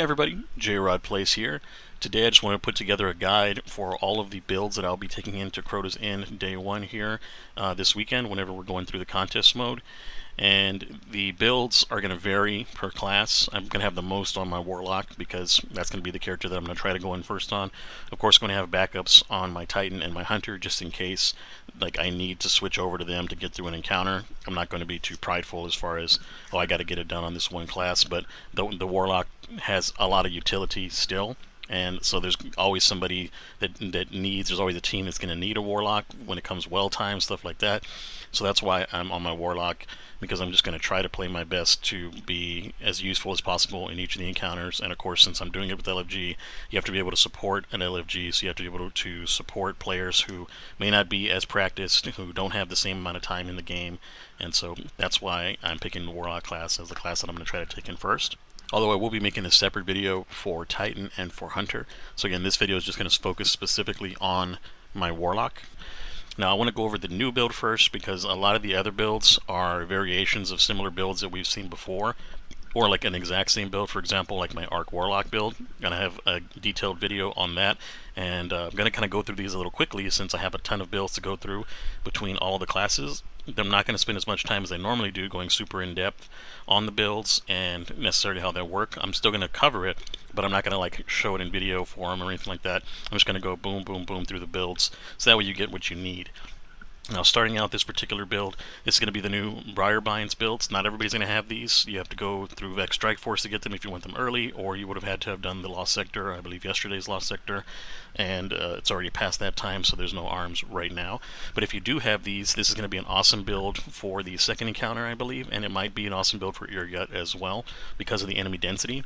everybody, J-Rod Plays here. Today I just want to put together a guide for all of the builds that I'll be taking into Crota's End Day 1 here this weekend whenever we're going through the contest mode. And the builds are going to vary per class. I'm going to have the most on my Warlock because that's going to be the character that I'm going to try to go in first on. Of course, I'm going to have backups on my Titan and my Hunter just in case I need to switch over to them to get through an encounter. I'm not going to be too prideful as far as, oh, I got to get it done on this one class, but the Warlock has a lot of utility still. And so there's always somebody that needs, there's always a team that's going to need a Warlock when it comes well time, stuff like that. So that's why I'm on my Warlock, because I'm just going to try to play my best to be as useful as possible in each of the encounters. And of course, since I'm doing it with LFG, you have to be able to support an LFG, so you have to be able to support players who may not be as practiced, who don't have the same amount of time in the game. And so that's why I'm picking the Warlock class as the class that I'm going to try to take in first. Although I will be making a separate video for Titan and for Hunter. So again, this video is just going to focus specifically on my Warlock. Now I want to go over the new build first because a lot of the other builds are variations of similar builds that we've seen before, or like an exact same build. For example, like my Arc Warlock build. I'm going to have a detailed video on that, and I'm going to kind of go through these a little quickly since I have a ton of builds to go through between all the classes. I'm not going to spend as much time as I normally do going super in depth on the builds and necessarily how they work. I'm still going to cover it, but I'm not going to show it in video form or anything like that. I'm just going to go boom, boom, boom through the builds, so that way you get what you need. Now, starting out this particular build, this is going to be the new Briarbinds builds. Not everybody's going to have these. You have to go through Vex Strike Force to get them if you want them early, or you would have had to have done the Lost Sector, I believe yesterday's Lost Sector, and it's already past that time, so there's no arms right now. But if you do have these, this is going to be an awesome build for the second encounter, I believe, and it might be an awesome build for Ear Gut as well, because of the enemy density.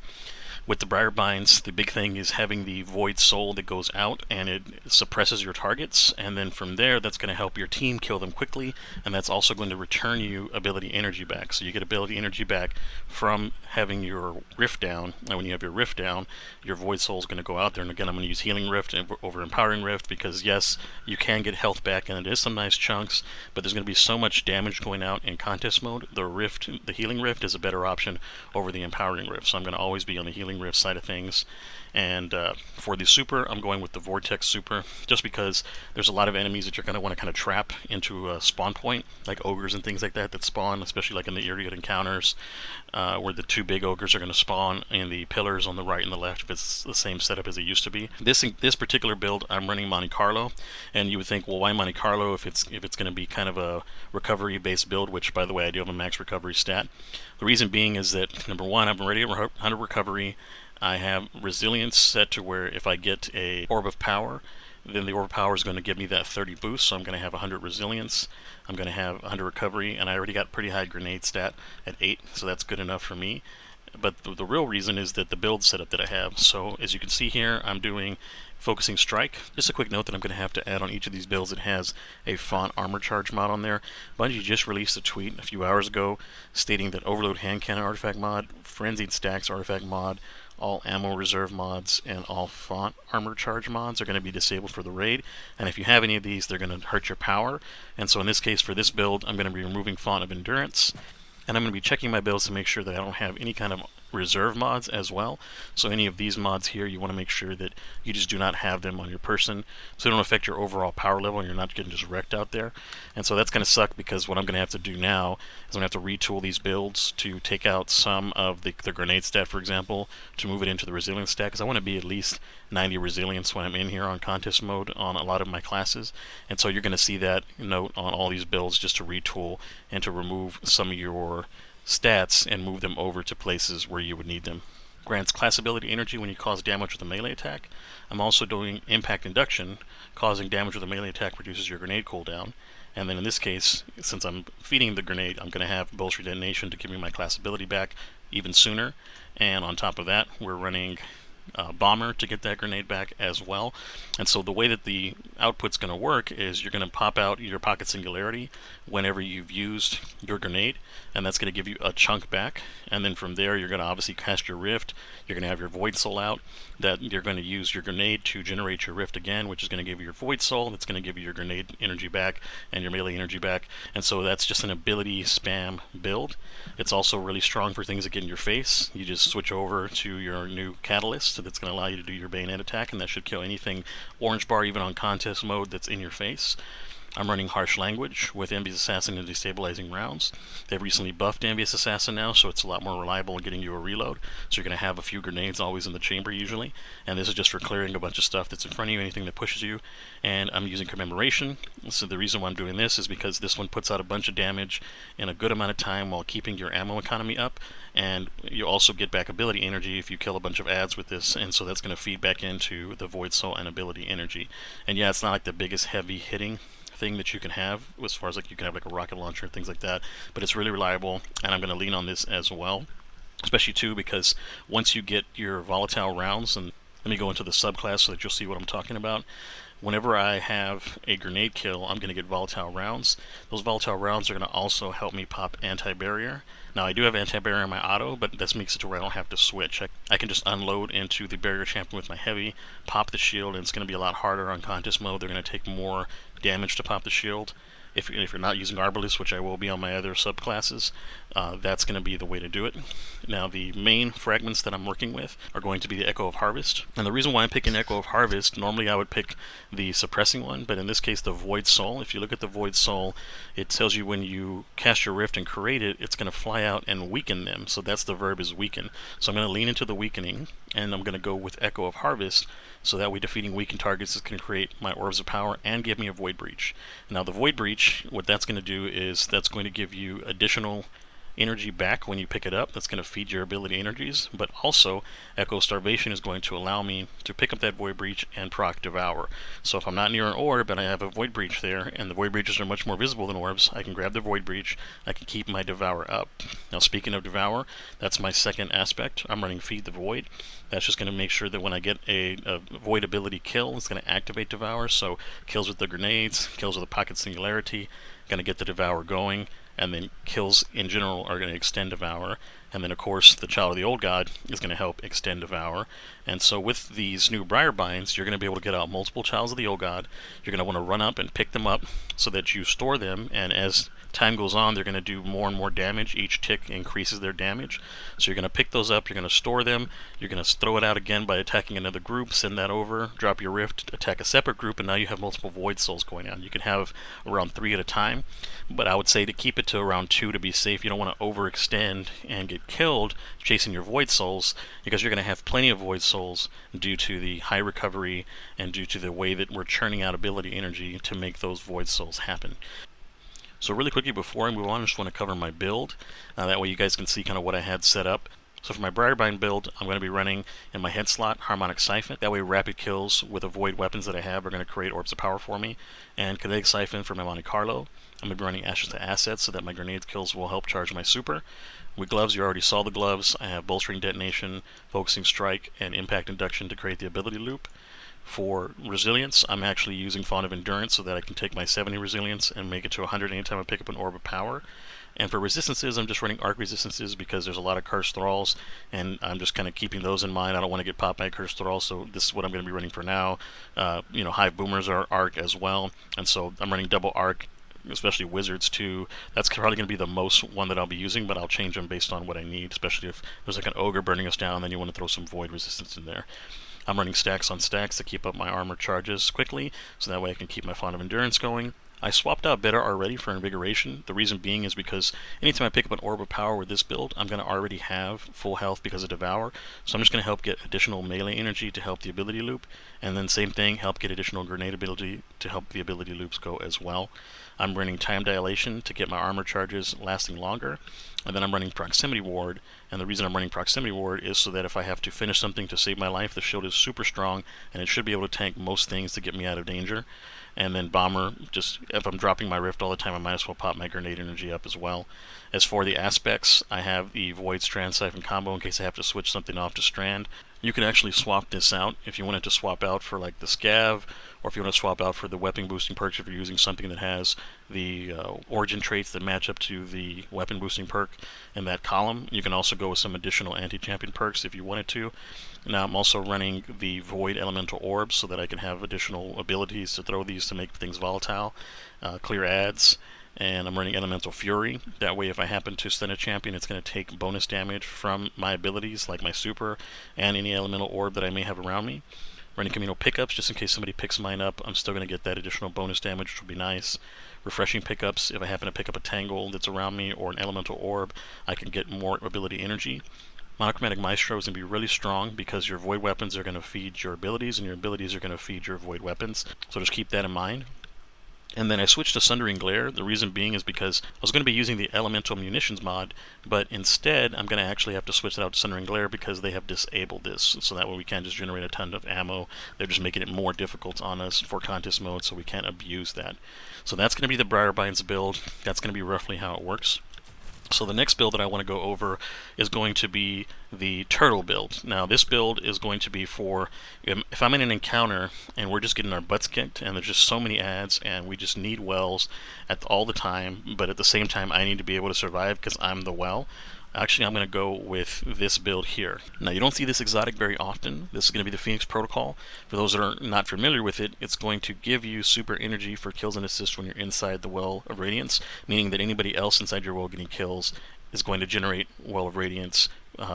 With the Briarbinds, the big thing is having the Void Soul that goes out and it suppresses your targets, and then from there that's going to help your team kill them quickly, and that's also going to return you ability energy back. So you get ability energy back from having your Rift down, and when you have your Rift down, your Void Soul is going to go out there, and again I'm going to use Healing Rift over Empowering Rift because yes, you can get health back and it is some nice chunks, but there's going to be so much damage going out in contest mode. The Healing Rift is a better option over the Empowering Rift, so I'm going to always be on the Healing Rift side of things. And for the super, I'm going with the Vortex super, just because there's a lot of enemies that you're going to want to kind of trap into a spawn point, like ogres and things like that spawn, especially like in the area encounters, where the two big ogres are going to spawn in the pillars on the right and the left if it's the same setup as it used to be. This particular build, I'm running Monte Carlo, and you would think, well, why Monte Carlo if it's going to be kind of a recovery-based build, which, by the way, I do have a max recovery stat. The reason being is that, number one, I'm already at 100 recovery. I have resilience set to where if I get a Orb of Power, then the Orb of Power is going to give me that 30 boost, so I'm going to have 100 resilience, I'm going to have 100 recovery, and I already got pretty high grenade stat at 8, so that's good enough for me. But the real reason is that the build setup that I have. So as you can see here, I'm doing Focusing Strike. Just a quick note that I'm going to have to add on each of these builds. It has a Font Armor Charge mod on there. Bungie just released a tweet a few hours ago stating that Overload Hand Cannon Artifact mod, Frenzied Stacks Artifact mod, all Ammo Reserve mods, and all Font Armor Charge mods are going to be disabled for the raid. And if you have any of these, they're going to hurt your power. And so in this case, for this build, I'm going to be removing Font of Endurance. And I'm going to be checking my builds to make sure that I don't have any kind of reserve mods as well. So any of these mods here, you want to make sure that you just do not have them on your person, so they don't affect your overall power level and you're not getting just wrecked out there. And so that's going to suck, because what I'm going to have to do now is I'm going to have to retool these builds to take out some of the grenade stat, for example, to move it into the resilience stat, because I want to be at least 90 resilience when I'm in here on contest mode on a lot of my classes. And so you're going to see that note on all these builds, just to retool and to remove some of your stats and move them over to places where you would need them. Grants class ability energy when you cause damage with a melee attack. I'm also doing Impact Induction. Causing damage with a melee attack reduces your grenade cooldown. And then in this case, since I'm feeding the grenade, I'm going to have Bolster Detonation to give me my class ability back even sooner. And on top of that, we're running bomber to get that grenade back as well. And so the way that the output's going to work is you're going to pop out your pocket singularity whenever you've used your grenade, and that's going to give you a chunk back. And then from there, you're going to obviously cast your rift. You're going to have your void soul out, that you're going to use your grenade to generate your rift again, which is going to give you your void soul. That's going to give you your grenade energy back and your melee energy back. And so that's just an ability spam build. It's also really strong for things that get in your face. You just switch over to your new catalyst that's going to allow you to do your bayonet attack, and that should kill anything orange bar, even on contest mode, that's in your face. I'm running Harsh Language with Envious Assassin and Destabilizing Rounds. They've recently buffed Envious Assassin now, so it's a lot more reliable in getting you a reload. So you're going to have a few grenades always in the chamber usually, and this is just for clearing a bunch of stuff that's in front of you, anything that pushes you. And I'm using Commemoration. So the reason why I'm doing this is because this one puts out a bunch of damage in a good amount of time while keeping your ammo economy up, and you also get back ability energy if you kill a bunch of adds with this, and so that's going to feed back into the Void Soul and ability energy. And yeah, it's not like the biggest heavy hitting thing that you can have, as far as like you can have like a rocket launcher and things like that, but it's really reliable, and I'm going to lean on this as well, especially too because once you get your volatile rounds, and let me go into the subclass so that you'll see what I'm talking about. Whenever I have a grenade kill, I'm going to get volatile rounds. Those volatile rounds are going to also help me pop anti-barrier. Now I do have anti-barrier in my auto, but this makes it to where I don't have to switch. I can just unload into the barrier champion with my heavy, pop the shield, and it's going to be a lot harder on contest mode. They're going to take more damage to pop the shield. If you're not using Arbalest, which I will be on my other subclasses, that's going to be the way to do it. Now the main fragments that I'm working with are going to be the Echo of Harvest. And the reason why I'm picking Echo of Harvest, normally I would pick the suppressing one, but in this case the Void Soul. If you look at the Void Soul, it tells you when you cast your rift and create it, it's going to fly out and weaken them. So that's the verb, is weaken. So I'm going to lean into the weakening, and I'm going to go with Echo of Harvest, so that way defeating weakened targets is going to create my Orbs of Power and give me a Void Breach. Now the Void Breach, what that's going to do is that's going to give you additional energy back when you pick it up. That's going to feed your ability energies, but also Echo Starvation is going to allow me to pick up that Void Breach and proc Devour. So if I'm not near an orb and I have a Void Breach there, and the Void Breaches are much more visible than orbs, I can grab the Void Breach, I can keep my Devour up. Now speaking of Devour, that's my second aspect. I'm running Feed the Void. That's just going to make sure that when I get a Void ability kill, it's going to activate Devour, so kills with the grenades, kills with the Pocket Singularity, going to get the Devour going, and then kills in general are going to extend Devour. And then of course the Child of the Old God is going to help extend Devour. And so with these new Briarbinds, you're going to be able to get out multiple Childs of the Old God. You're going to want to run up and pick them up so that you store them, and as time goes on, they're going to do more and more damage. Each tick increases their damage. So you're going to pick those up, you're going to store them, you're going to throw it out again by attacking another group, send that over, drop your rift, attack a separate group, and now you have multiple Void Souls going on. You can have around 3 at a time, but I would say to keep it to around 2 to be safe. You don't want to overextend and get killed chasing your Void Souls, because you're going to have plenty of Void Souls due to the high recovery and due to the way that we're churning out ability energy to make those Void Souls happen. So really quickly before I move on, I just want to cover my build. That way you guys can see kind of what I had set up. So for my Briarbind build, I'm going to be running in my head slot Harmonic Siphon. That way rapid kills with the void weapons that I have are going to create Orbs of Power for me. And Kinetic Siphon for my Monte Carlo. I'm going to be running Ashes to Assets so that my grenade kills will help charge my super. With gloves, you already saw the gloves. I have Bolstering Detonation, Focusing Strike, and Impact Induction to create the ability loop. For resilience, I'm actually using Font of Endurance so that I can take my 70 resilience and make it to 100 anytime I pick up an Orb of Power. And for resistances, I'm just running Arc Resistances because there's a lot of Cursed Thralls, and I'm just kind of keeping those in mind. I don't want to get popped by Cursed Thralls, so this is what I'm going to be running for now. Hive Boomers are Arc as well, and so I'm running double Arc, especially Wizards too. That's probably going to be the most one that I'll be using, but I'll change them based on what I need, especially if there's like an Ogre burning us down, then you want to throw some Void Resistance in there. I'm running stacks on stacks to keep up my armor charges quickly, so that way I can keep my Font of Endurance going. I swapped out Better already for Invigoration. The reason being is because anytime I pick up an Orb of Power with this build, I'm going to already have full health because of Devour. So I'm just going to help get additional melee energy to help the ability loop. And then same thing, help get additional grenade ability to help the ability loops go as well. I'm running Time Dilation to get my armor charges lasting longer. And then I'm running Proximity Ward And the reason I'm running Proximity Ward is so that if I have to finish something to save my life, the shield is super strong, and it should be able to tank most things to get me out of danger. And then Bomber, just if I'm dropping my Rift all the time, I might as well pop my Grenade Energy up as well. As for the aspects, I have the Void Strand Siphon combo in case I have to switch something off to Strand. You can actually swap this out if you wanted to swap out for like the Scav, or if you want to swap out for the weapon boosting perks if you're using something that has the origin traits that match up to the weapon boosting perk in that column. You can also go with some additional anti-champion perks if you wanted to. Now I'm also running the Void Elemental Orbs so that I can have additional abilities to throw these to make things volatile, clear ads, and I'm running Elemental Fury. That way if I happen to stun a champion, it's going to take bonus damage from my abilities like my super and any Elemental Orb that I may have around me. Running Communal Pickups just in case somebody picks mine up. I'm still going to get that additional bonus damage, which would be nice. Refreshing Pickups, if I happen to pick up a Tangle that's around me or an Elemental Orb, I can get more ability energy. Monochromatic Maestro is going to be really strong because your Void Weapons are going to feed your abilities, and your abilities are going to feed your Void Weapons. So just keep that in mind. And then I switched to Sundering Glare. The reason being is because I was going to be using the Elemental Munitions mod, but instead I'm going to actually have to switch it out to Sundering Glare because they have disabled this. So that way we can't just generate a ton of ammo. They're just making it more difficult on us for contest mode, so we can't abuse that. So that's going to be the Briarbinds build. That's going to be roughly how it works. So the next build that I want to go over is going to be the turtle build. Now this build is going to be for if I'm in an encounter and we're just getting our butts kicked and there's just so many ads and we just need wells all the time, but at the same time I need to be able to survive because I'm the well. Actually, I'm going to go with this build here. Now, you don't see this exotic very often. This is going to be the Phoenix Protocol. For those that are not familiar with it, it's going to give you super energy for kills and assists when you're inside the Well of Radiance, meaning that anybody else inside your well getting kills is going to generate Well of Radiance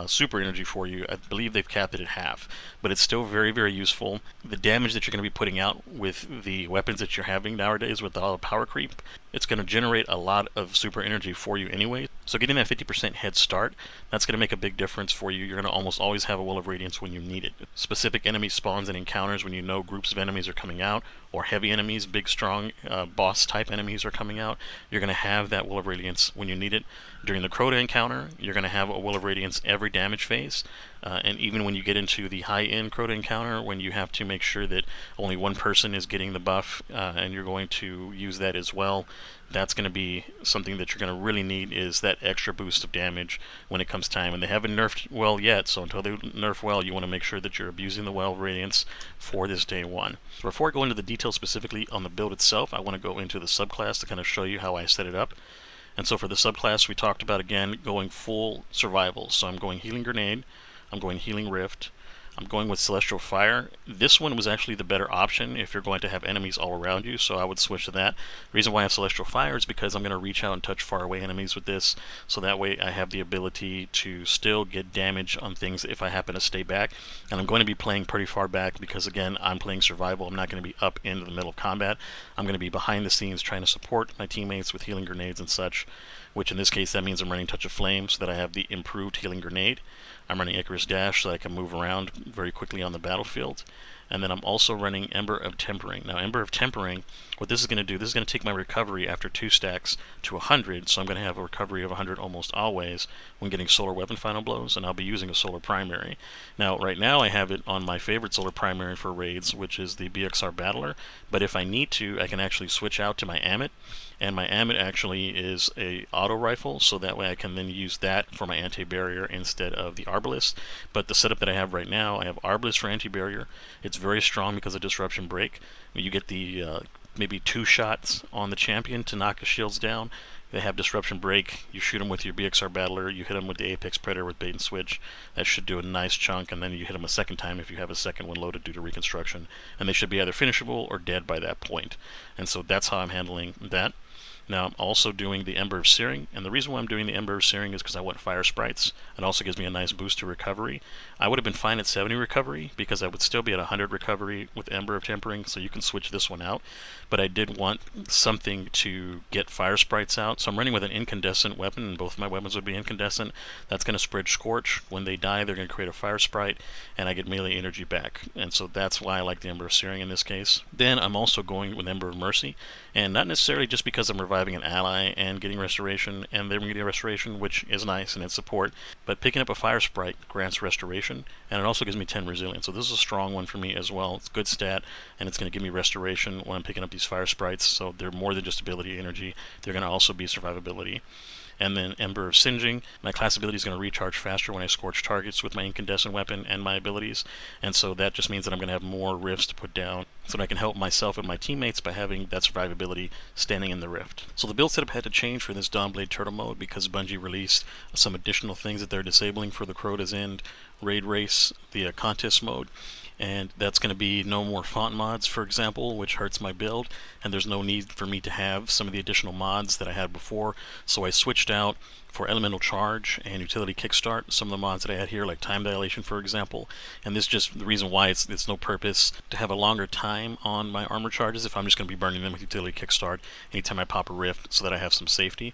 super energy for you. I believe they've capped it at half, but it's still very, very useful. The damage that you're going to be putting out with the weapons that you're having nowadays with all the power creep, it's going to generate a lot of super energy for you anyway. So getting that 50% head start, that's going to make a big difference for you. You're going to almost always have a Well of Radiance when you need it. Specific enemy spawns and encounters when you know groups of enemies are coming out, or heavy enemies, big, strong, boss type enemies are coming out, you're going to have that Well of Radiance when you need it. During the Crota encounter, you're going to have a Well of Radiance every damage phase. And even when you get into the high-end Crota encounter, when you have to make sure that only one person is getting the buff, and you're going to use that as well, that's going to be something that you're going to really need, is that extra boost of damage when it comes time. And they haven't nerfed Well yet, so until they nerf Well, you want to make sure that you're abusing the Well of Radiance for this day one. So before I go into the details specifically on the build itself, I want to go into the subclass to kind of show you how I set it up. And so for the subclass, we talked about, again, going full survival. So I'm going Healing Grenade, I'm going Healing Rift, I'm going with Celestial Fire. This one was actually the better option if you're going to have enemies all around you, so I would switch to that. The reason why I have Celestial Fire is because I'm going to reach out and touch far away enemies with this, so that way I have the ability to still get damage on things if I happen to stay back. And I'm going to be playing pretty far back because, again, I'm playing survival. I'm not going to be up into the middle of combat. I'm going to be behind the scenes trying to support my teammates with healing grenades and such, which in this case that means I'm running Touch of Flame so that I have the improved healing grenade. I'm running Icarus Dash so that I can move around very quickly on the battlefield. And then I'm also running Ember of Tempering. Now, Ember of Tempering, what this is going to do, this is going to take my recovery after 2 stacks to 100, so I'm going to have a recovery of 100 almost always when getting Solar Weapon Final Blows, and I'll be using a Solar Primary. Now, right now I have it on my favorite Solar Primary for raids, which is the BXR Battler, but if I need to, I can actually switch out to my Amit, and my Amit actually is a auto rifle, so that way I can then use that for my anti-barrier instead of the Arbalist. But the setup that I have right now, I have Arbalist for anti-barrier. It's very strong because of Disruption Break. You get the maybe 2 shots on the champion to knock the shields down. They have Disruption Break. You shoot them with your BXR Battler. You hit them with the Apex Predator with Bait and Switch. That should do a nice chunk, and then you hit them a second time if you have a second one loaded due to Reconstruction. And they should be either finishable or dead by that point. And so that's how I'm handling that. Now I'm also doing the Ember of Searing, and the reason why I'm doing the Ember of Searing is because I want Fire Sprites. It also gives me a nice boost to recovery. I would have been fine at 70 recovery because I would still be at 100 recovery with Ember of Tempering, so you can switch this one out. But I did want something to get Fire Sprites out, so I'm running with an incandescent weapon, and both of my weapons would be incandescent. That's going to spread Scorch. When they die, they're going to create a Fire Sprite, and I get melee energy back. And so that's why I like the Ember of Searing in this case. Then I'm also going with Ember of Mercy, and not necessarily just because I'm reviving reviving an ally and getting restoration, and they're getting restoration, which is nice and it's support. But picking up a fire sprite grants restoration, and it also gives me 10 resilience. So this is a strong one for me as well. It's a good stat, and it's going to give me restoration when I'm picking up these fire sprites. So they're more than just ability energy. They're going to also be survivability. And then Ember of Singeing. My class ability is going to recharge faster when I scorch targets with my incandescent weapon and my abilities. And so that just means that I'm going to have more rifts to put down so that I can help myself and my teammates by having that survivability standing in the rift. So the build setup had to change for this Dawnblade Turtle mode because Bungie released some additional things that they're disabling for the Crota's End raid race, the contest mode. And that's going to be no more font mods, for example, which hurts my build, and there's no need for me to have some of the additional mods that I had before. So I switched out for Elemental Charge and Utility Kickstart some of the mods that I had here, like Time Dilation, for example. And this is just the reason why it's no purpose to have a longer time on my armor charges if I'm just going to be burning them with Utility Kickstart anytime I pop a rift so that I have some safety.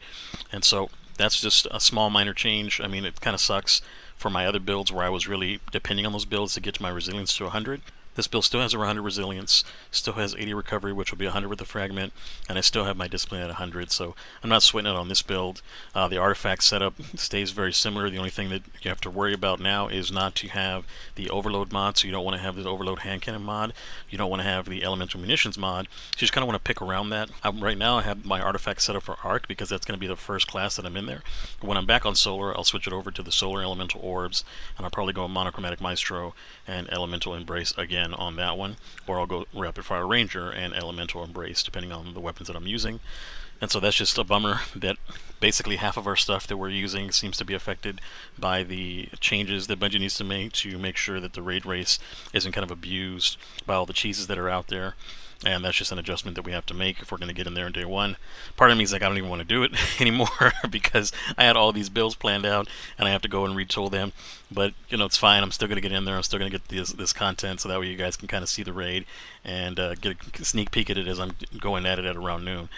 And so that's just a small minor change. I mean, it kind of sucks for my other builds where I was really depending on those builds to get to my resilience to 100. This build still has around 100 resilience, still has 80 recovery, which will be 100 with the fragment, and I still have my discipline at 100, so I'm not sweating it on this build. The artifact setup stays very similar. The only thing that you have to worry about now is not to have the overload mod, so you don't want to have the overload hand cannon mod, you don't want to have the elemental munitions mod, so you just kind of want to pick around that. Right now I have my artifact set up for Arc because that's going to be the first class that I'm in there. But when I'm back on Solar, I'll switch it over to the Solar Elemental Orbs, and I'll probably go Monochromatic Maestro and Elemental Embrace again on that one, or I'll go Rapid Fire Ranger and Elemental Embrace depending on the weapons that I'm using. And so that's just a bummer that basically half of our stuff that we're using seems to be affected by the changes that Bungie needs to make sure that the raid race isn't kind of abused by all the cheeses that are out there. And that's just an adjustment that we have to make if we're going to get in there in day one. Part of me is like, I don't even want to do it anymore because I had all these builds planned out and I have to go and retool them. But, you know, it's fine. I'm still going to get in there. I'm still going to get this content so that way you guys can kind of see the raid and get a sneak peek at it as I'm going at it at around noon.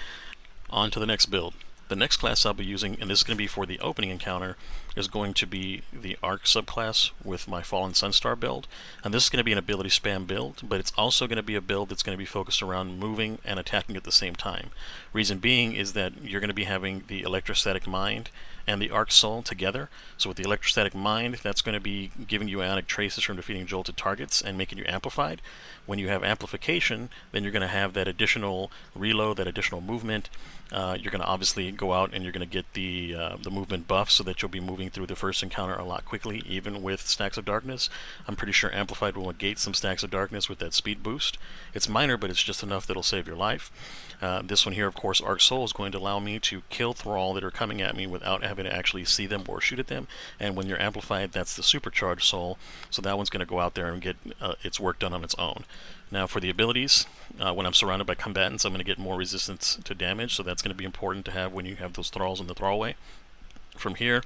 On to the next build. The next class I'll be using, and this is going to be for the opening encounter, is going to be the Arc subclass with my Fallen Sunstar build. And this is going to be an ability spam build, but it's also going to be a build that's going to be focused around moving and attacking at the same time. Reason being is that you're going to be having the Electrostatic Mind and the Arc Soul together. So with the Electrostatic Mind, that's going to be giving you ionic traces from defeating jolted targets and making you amplified. When you have amplification, then you're going to have that additional reload, that additional movement. You're going to obviously go out and you're going to get the movement buff so that you'll be moving through the first encounter a lot quickly, even with Stacks of Darkness. I'm pretty sure Amplified will negate some Stacks of Darkness with that speed boost. It's minor, but it's just enough that'll save your life. This one here, of course, Arc Soul, is going to allow me to kill Thrall that are coming at me without having to actually see them or shoot at them. And when you're amplified, that's the Supercharged Soul, so that one's going to go out there and get its work done on its own. Now for the abilities, when I'm surrounded by combatants, I'm going to get more resistance to damage, so that's going to be important to have when you have those Thralls in the Thrallway. From here,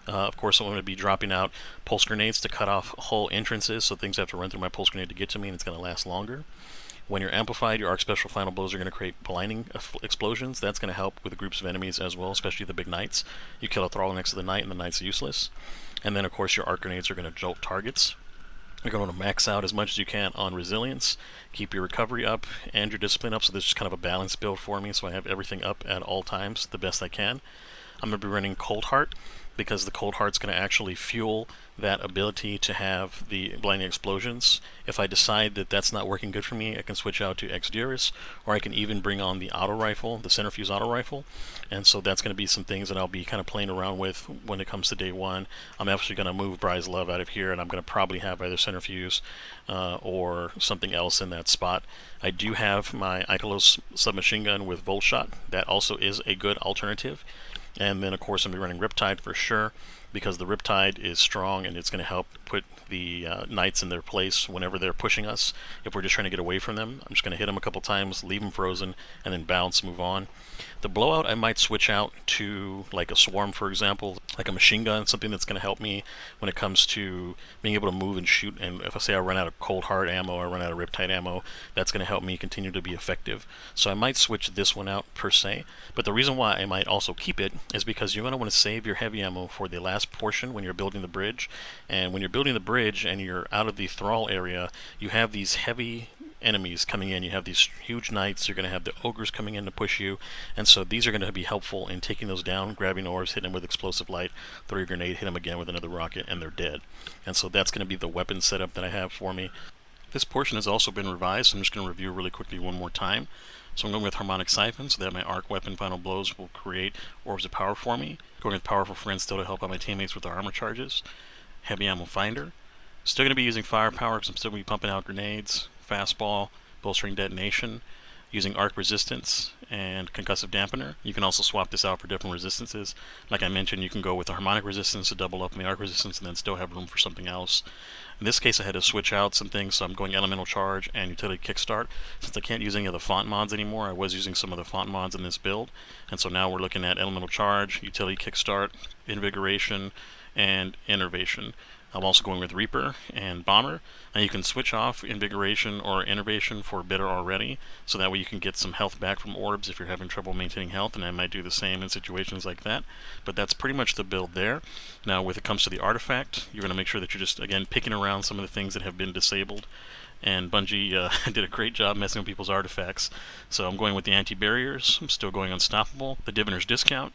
of course, I'm going to be dropping out pulse grenades to cut off hull entrances, so things have to run through my pulse grenade to get to me, and it's going to last longer. When you're amplified, your Arc Special Final Blows are going to create blinding explosions. That's going to help with groups of enemies as well, especially the big knights. You kill a Thrall next to the knight, and the knight's useless. And then, of course, your Arc Grenades are going to jolt targets. You're going to max out as much as you can on resilience, keep your recovery up and your discipline up, so this is kind of a balanced build for me, so I have everything up at all times the best I can. I'm going to be running Cold Heart because the Cold Heart's going to actually fuel that ability to have the blinding explosions. If I decide that that's not working good for me, I can switch out to Exduris, or I can even bring on the auto rifle, the centrifuge auto rifle. And so that's going to be some things that I'll be kind of playing around with when it comes to day one. I'm actually going to move Bry's Love out of here, and I'm going to probably have either centrifuge or something else in that spot. I do have my Ikelos submachine gun with Volt Shot. That also is a good alternative. And then, of course, I'm going to be running Riptide for sure, because the Riptide is strong and it's going to help put the knights in their place whenever they're pushing us. If we're just trying to get away from them, I'm just going to hit them a couple times, leave them frozen, and then bounce, move on. The Blowout, I might switch out to like a Swarm, for example, like a machine gun, something that's going to help me when it comes to being able to move and shoot. And if I say I run out of Cold Heart ammo or run out of Riptide ammo, that's going to help me continue to be effective. So I might switch this one out per se. But the reason why I might also keep it is because you're going to want to save your heavy ammo for the last portion when you're building the bridge. And when you're building the bridge and you're out of the Thrall area, you have these heavy enemies coming in. You have these huge knights, you're going to have the ogres coming in to push you, and so these are going to be helpful in taking those down, grabbing orbs, hitting them with explosive light, throw your grenade, hit them again with another rocket, and they're dead. And so that's going to be the weapon setup that I have for me. This portion has also been revised, so I'm just going to review really quickly one more time. So I'm going with Harmonic Siphon, so that my arc weapon Final Blows will create orbs of power for me. Going with Powerful Friend still to help out my teammates with their armor charges. Heavy Ammo Finder. Still going to be using Firepower because I'm still going to be pumping out grenades. Fastball, Bolstering Detonation. Using Arc Resistance and Concussive Dampener. You can also swap this out for different resistances. Like I mentioned, you can go with the Harmonic Resistance to double up on the Arc Resistance and then still have room for something else. In this case I had to switch out some things, so I'm going Elemental Charge and Utility Kickstart. Since I can't use any of the font mods anymore, I was using some of the font mods in this build. And so now we're looking at Elemental Charge, Utility Kickstart, Invigoration, and Innervation. I'm also going with Reaper and Bomber, and you can switch off Invigoration or Innervation for Bitter already, so that way you can get some health back from orbs if you're having trouble maintaining health, and I might do the same in situations like that. But that's pretty much the build there. Now when it comes to the artifact, you're going to make sure that you're just, again, picking around some of the things that have been disabled. And Bungie did a great job messing with people's artifacts. So I'm going with the Anti-Barriers, I'm still going Unstoppable, the Diviner's Discount,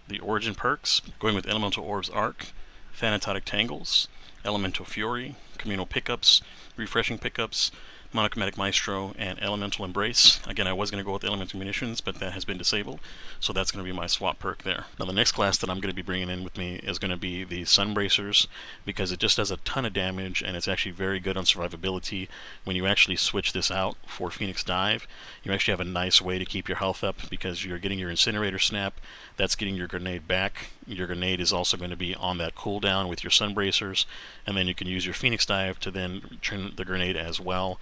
the Origin Perks, going with Elemental Orbs Arc, Thanatotic Tangles, Elemental Fury, Communal Pickups, Refreshing Pickups, Monochromatic Maestro, and Elemental Embrace. Again, I was going to go with Elemental Munitions, but that has been disabled, so that's going to be my swap perk there. Now the next class that I'm going to be bringing in with me is going to be the Sunbracers, because it just does a ton of damage, and it's actually very good on survivability. When you actually switch this out for Phoenix Dive, you actually have a nice way to keep your health up, because you're getting your Incinerator Snap, that's getting your grenade back. Your grenade is also going to be on that cooldown with your Sunbracers, and then you can use your Phoenix Dive to then turn the grenade as well.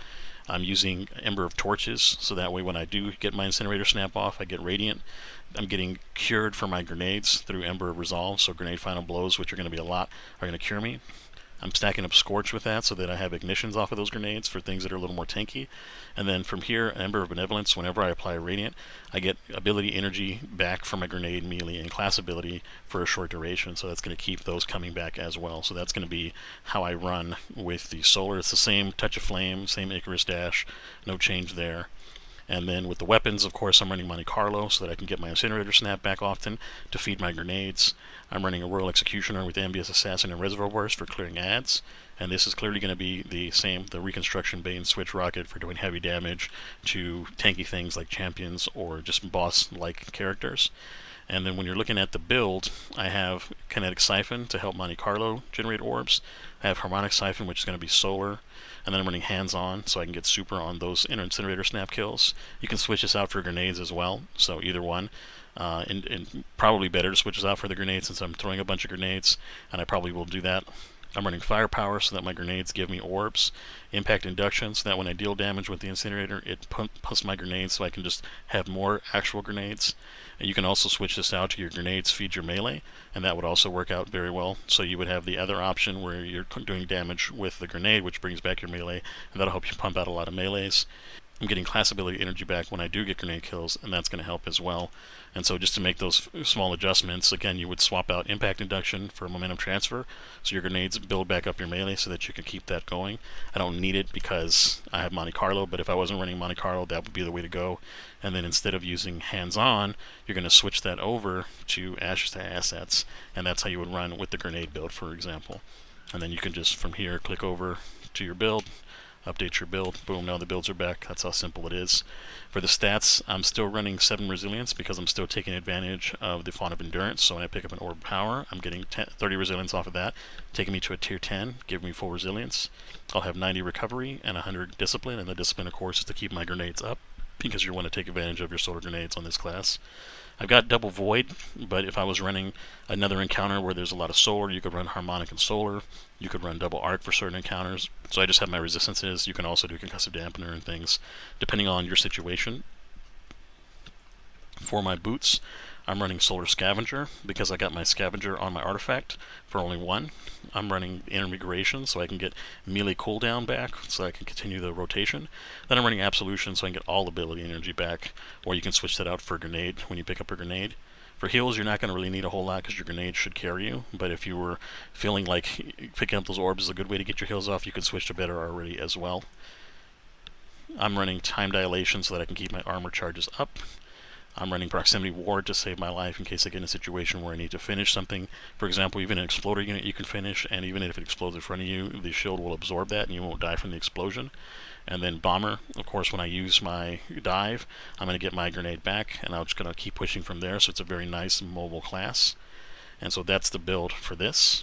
I'm using Ember of Torches, so that way when I do get my Incinerator Snap off, I get Radiant. I'm getting cured for my grenades through Ember of Resolve, so Grenade Final Blows, which are going to be a lot, are going to cure me. I'm stacking up Scorch with that so that I have ignitions off of those grenades for things that are a little more tanky. And then from here, Ember of Benevolence, whenever I apply Radiant, I get ability energy back from my grenade, melee, and class ability for a short duration, so that's going to keep those coming back as well. So that's going to be how I run with the Solar. It's the same Touch of Flame, same Icarus Dash, no change there. And then with the weapons, of course, I'm running Monte Carlo so that I can get my Incinerator Snap back often to feed my grenades. I'm running a Royal Executioner with Ambious Assassin and Reservoir Burst for clearing ads. And this is clearly going to be the same, the Reconstruction Bane Switch Rocket for doing heavy damage to tanky things like champions or just boss-like characters. And then when you're looking at the build, I have Kinetic Siphon to help Monte Carlo generate orbs. I have Harmonic Siphon, which is going to be solar. And then I'm running hands-on, so I can get super on those Incinerator Snap kills. You can switch this out for grenades as well, so either one. And probably better to switch this out for the grenades since I'm throwing a bunch of grenades, and I probably will do that. I'm running Firepower so that my grenades give me orbs. Impact Induction so that when I deal damage with the Incinerator, it pumps my grenades so I can just have more actual grenades. And you can also switch this out to your grenades feed your melee, and that would also work out very well. So you would have the other option where you're doing damage with the grenade, which brings back your melee, and that'll help you pump out a lot of melees. I'm getting class ability energy back when I do get grenade kills, and that's going to help as well. And so just to make those small adjustments, again, you would swap out Impact Induction for Momentum Transfer, so your grenades build back up your melee so that you can keep that going. I don't need it because I have Monte Carlo, but if I wasn't running Monte Carlo, that would be the way to go. And then instead of using hands-on, you're going to switch that over to Ashes to Assets, and that's how you would run with the grenade build, for example. And then you can just, from here, click over to your build, update your build, boom, now the builds are back. That's how simple it is. For the stats, I'm still running 7 Resilience because I'm still taking advantage of the Font of Endurance. So when I pick up an Orb of Power, I'm getting 30 Resilience off of that, taking me to a tier 10, giving me full Resilience. I'll have 90 Recovery and 100 Discipline, and the Discipline, of course, is to keep my grenades up because you want to take advantage of your solar grenades on this class. I've got Double Void, but if I was running another encounter where there's a lot of solar, you could run Harmonic and Solar. You could run Double Arc for certain encounters. So I just have my resistances. You can also do Concussive Dampener and things, depending on your situation. For my boots, I'm running Solar Scavenger because I got my Scavenger on my artifact for only 1. I'm running Invigoration so I can get melee cooldown back so I can continue the rotation. Then I'm running Absolution so I can get all ability energy back, or you can switch that out for Grenade when you pick up a Grenade. For heals, you're not going to really need a whole lot because your grenade should carry you, but if you were feeling like picking up those orbs is a good way to get your heals off, you could switch to better already as well. I'm running time dilation so that I can keep my armor charges up. I'm running proximity ward to save my life in case I get in a situation where I need to finish something. For example, even an exploder unit you can finish, and even if it explodes in front of you, the shield will absorb that and you won't die from the explosion. And then bomber, of course, when I use my dive, I'm going to get my grenade back, and I'm just going to keep pushing from there, so it's a very nice mobile class. And so that's the build for this.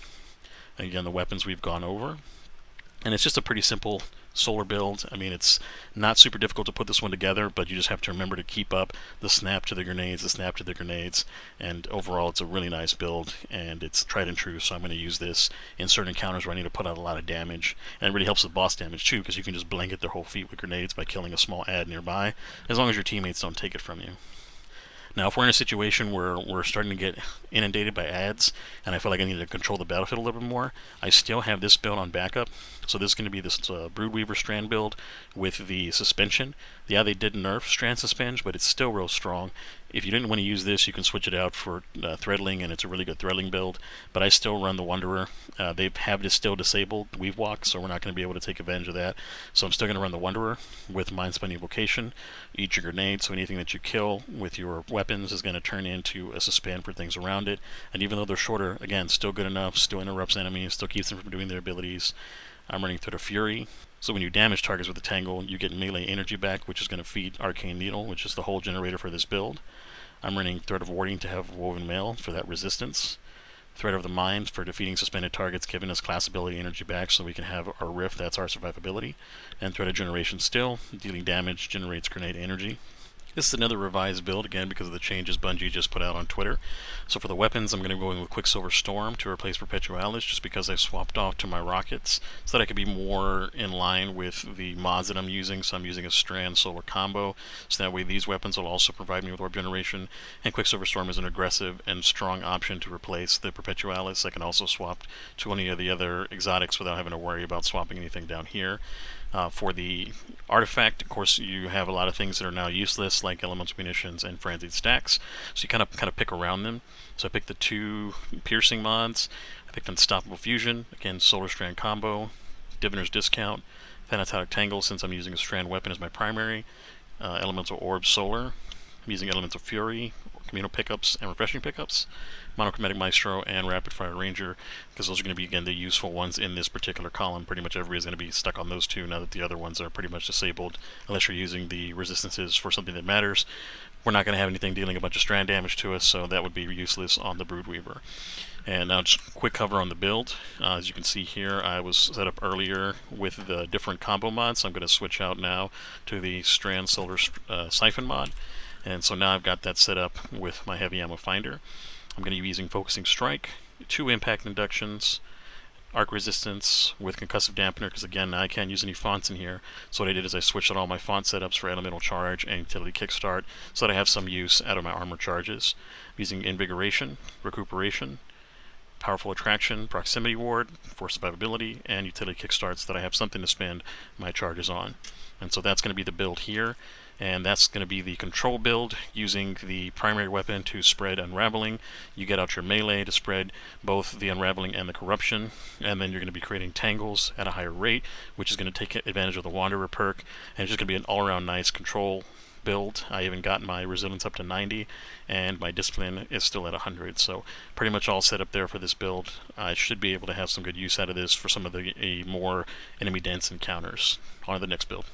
And again, the weapons we've gone over. And it's just a pretty simple solar build. I mean, it's not super difficult to put this one together, but you just have to remember to keep up the snap to the grenades, and overall it's a really nice build, and it's tried and true, so I'm going to use this in certain encounters where I need to put out a lot of damage. And it really helps with boss damage too, because you can just blanket their whole feet with grenades by killing a small ad nearby, as long as your teammates don't take it from you. Now, if we're in a situation where we're starting to get inundated by ads, and I feel like I need to control the battlefield a little bit more, I still have this build on backup. So this is going to be this Broodweaver Strand build with the suspension. Yeah, they did nerf Strand Suspend, but it's still real strong. If you didn't want to use this, you can switch it out for threadling, and it's a really good threadling build. But I still run the Wanderer. They have it still disabled, Weave Walk, so we're not going to be able to take advantage of that. So I'm still going to run the Wanderer with Mind-Spun Evocation. Eat your grenade, so anything that you kill with your weapons is going to turn into a suspend for things around it. And even though they're shorter, again, still good enough, still interrupts enemies, still keeps them from doing their abilities. I'm running Thread of Fury. So when you damage targets with the Tangle, you get melee energy back, which is going to feed Arcane Needle, which is the whole generator for this build. I'm running Thread of Warding to have Woven Mail for that resistance. Thread of the Mind for defeating suspended targets, giving us class ability energy back so we can have our Rift, that's our survivability. And Thread of Generation still, dealing damage, generates grenade energy. This is another revised build, again, because of the changes Bungie just put out on Twitter. So for the weapons, I'm going to go in with Quicksilver Storm to replace Perpetualis, just because I swapped off to my rockets, so that I could be more in line with the mods that I'm using. So I'm using a Strand Solar combo, so that way these weapons will also provide me with Orb Generation. And Quicksilver Storm is an aggressive and strong option to replace the Perpetualis. I can also swap to any of the other exotics without having to worry about swapping anything down here. For the artifact, of course, you have a lot of things that are now useless, like elemental munitions and frenzied stacks. So you kind of pick around them. So I picked the 2 piercing mods. I picked Unstoppable Fusion, again, Solar Strand combo, Diviner's Discount, Thanatotic Tangle, since I'm using a Strand weapon as my primary, Elemental Orb Solar. I'm using Elemental Fury, Communal pickups, and Refreshing pickups, Monochromatic Maestro, and Rapid Fire Ranger, because those are going to be, again, the useful ones in this particular column. Pretty much everybody is going to be stuck on those 2 now that the other ones are pretty much disabled, unless you're using the resistances for something that matters. We're not going to have anything dealing a bunch of strand damage to us, so that would be useless on the Broodweaver. And now just a quick cover on the build. As you can see here, I was set up earlier with the different combo mods, so I'm going to switch out now to the Strand Solar Siphon mod. And so now I've got that set up with my Heavy Ammo Finder. I'm going to be using Focusing Strike, 2 Impact Inductions, Arc Resistance with Concussive Dampener, because again, I can't use any fonts in here. So what I did is I switched out all my font setups for Elemental Charge and Utility Kickstart, so that I have some use out of my armor charges. I'm using Invigoration, Recuperation, Powerful Attraction, Proximity Ward for survivability, and Utility Kickstart, so that I have something to spend my charges on. And so that's going to be the build here. And that's going to be the control build, using the primary weapon to spread Unraveling. You get out your melee to spread both the Unraveling and the Corruption, and then you're going to be creating Tangles at a higher rate, which is going to take advantage of the Wanderer perk, and it's just going to be an all-around nice control build. I even got my Resilience up to 90, and my Discipline is still at 100, so pretty much all set up there for this build. I should be able to have some good use out of this for some of the more enemy-dense encounters. On to the next build.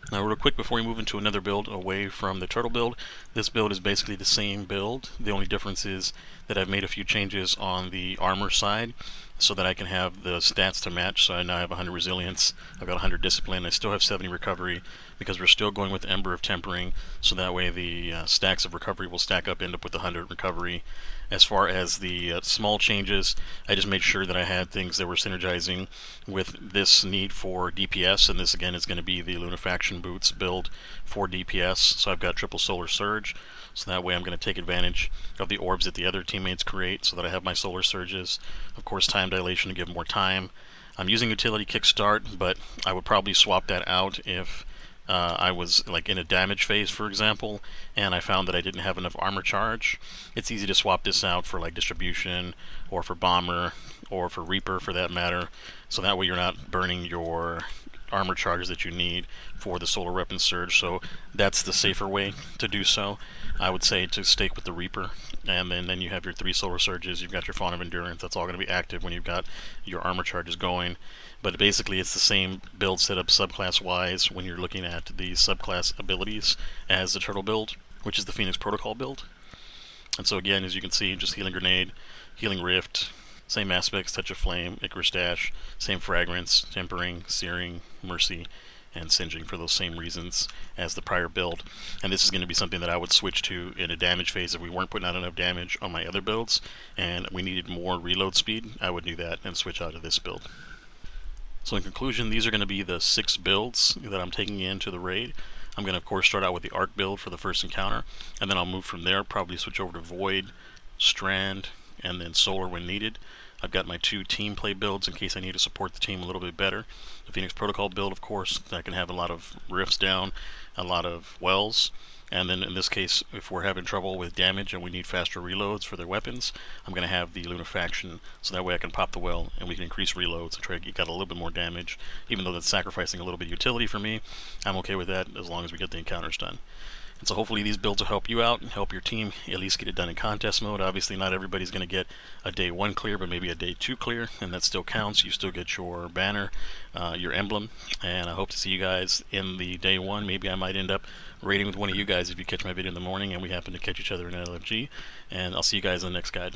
Now, real quick before we move into another build away from the turtle build, this build is basically the same build. The only difference is that I've made a few changes on the armor side so that I can have the stats to match. So I now have 100 resilience, I've got 100 discipline, I still have 70 recovery because we're still going with Ember of Tempering, so that way the stacks of recovery will stack up, end up with 100 recovery. As far as the small changes, I just made sure that I had things that were synergizing with this need for DPS, and this again is going to be the Lunafaction Boots build for DPS. So I've got triple Solar Surge, so that way I'm going to take advantage of the orbs that the other teammates create, so that I have my Solar Surges. Of course, Time Dilation to give more time. I'm using Utility Kickstart, but I would probably swap that out if I was like in a damage phase, for example, and I found that I didn't have enough armor charge. It's easy to swap this out for like Distribution, or for Bomber, or for Reaper for that matter, so that way you're not burning your armor charges that you need for the solar weapon surge, so that's the safer way to do so. I would say to stake with the Reaper, and then you have your 3 solar surges, you've got your Fawn of Endurance, that's all going to be active when you've got your armor charges going. But basically it's the same build setup subclass wise when you're looking at the subclass abilities as the Turtle build, which is the Phoenix Protocol build. And so again, as you can see, just Healing Grenade, Healing Rift, same aspects, Touch of Flame, Icarus Dash, same fragrance, Tempering, Searing, Mercy, and Singeing for those same reasons as the prior build. And this is going to be something that I would switch to in a damage phase if we weren't putting out enough damage on my other builds and we needed more reload speed. I would do that and switch out to this build. So in conclusion, these are going to be the 6 builds that I'm taking into the raid. I'm going to of course start out with the Arc build for the first encounter, and then I'll move from there, probably switch over to Void, Strand, and then Solar when needed. I've got my 2 team play builds in case I need to support the team a little bit better. The Phoenix Protocol build, of course, that can have a lot of rifts down, a lot of wells, and then in this case, if we're having trouble with damage and we need faster reloads for their weapons, I'm going to have the Lunafaction, so that way I can pop the well and we can increase reloads and try to get a little bit more damage. Even though that's sacrificing a little bit of utility for me, I'm okay with that as long as we get the encounters done. And so hopefully these builds will help you out and help your team at least get it done in contest mode. Obviously not everybody's going to get a day 1 clear, but maybe a day 2 clear, and that still counts. You still get your banner, your emblem, and I hope to see you guys in the day 1. Maybe I might end up raiding with one of you guys if you catch my video in the morning and we happen to catch each other in LFG, and I'll see you guys in the next guide.